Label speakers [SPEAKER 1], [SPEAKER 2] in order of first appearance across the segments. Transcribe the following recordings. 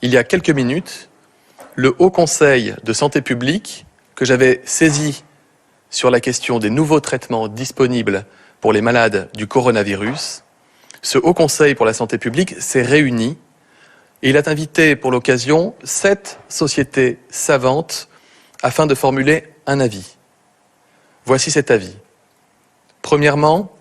[SPEAKER 1] il y a quelques minutes, le Haut Conseil de santé publique, que j'avais saisi sur la question des nouveaux traitements disponibles pour les malades du coronavirus, ce Haut Conseil pour la santé publique s'est réuni et il a invité pour l'occasion 7 sociétés savantes afin de formuler un avis. Voici cet avis. Premièrement,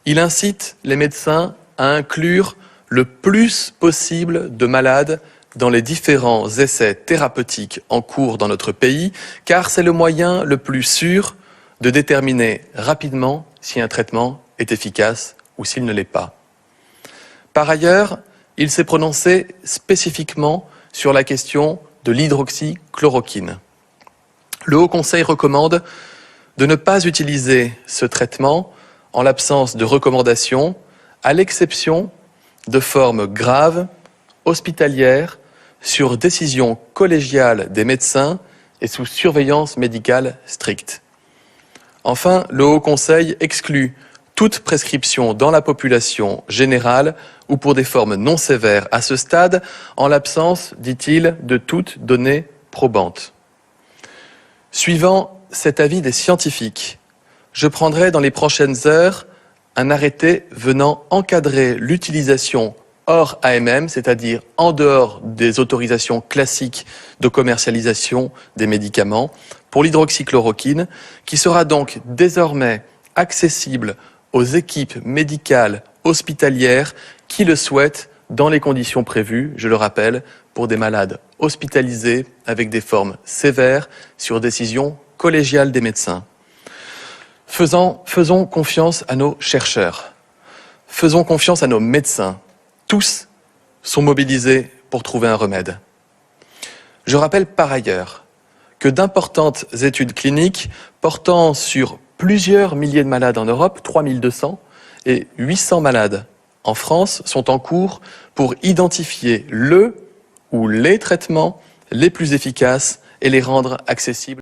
[SPEAKER 1] il incite les médecins à inclure le plus possible de malades dans les différents essais thérapeutiques en cours dans notre pays, car c'est le moyen le plus sûr de déterminer rapidement si un traitement est efficace ou s'il ne l'est pas. Par ailleurs, il s'est prononcé spécifiquement sur la question de l'hydroxychloroquine. Le Haut Conseil recommande de ne pas utiliser ce traitement en l'absence de recommandations, à l'exception de formes graves, hospitalières, sur décision collégiale des médecins et sous surveillance médicale stricte. Enfin, le Haut Conseil exclut toute prescription dans la population générale ou pour des formes non sévères à ce stade, en l'absence, dit-il, de toute donnée probante. Suivant cet avis des scientifiques, je prendrai dans les prochaines heures un arrêté venant encadrer l'utilisation hors AMM, c'est-à-dire en dehors des autorisations classiques de commercialisation des médicaments, pour l'hydroxychloroquine, qui sera donc désormais accessible aux équipes médicales hospitalières qui le souhaitent dans les conditions prévues, je le rappelle, pour des malades hospitalisés avec des formes sévères sur décision collégiale des médecins. Faisons confiance à nos chercheurs, faisons confiance à nos médecins. Tous sont mobilisés pour trouver un remède. Je rappelle par ailleurs que d'importantes études cliniques portant sur plusieurs milliers de malades en Europe, 3200, et 800 malades en France sont en cours pour identifier le ou les traitements les plus efficaces et les rendre accessibles.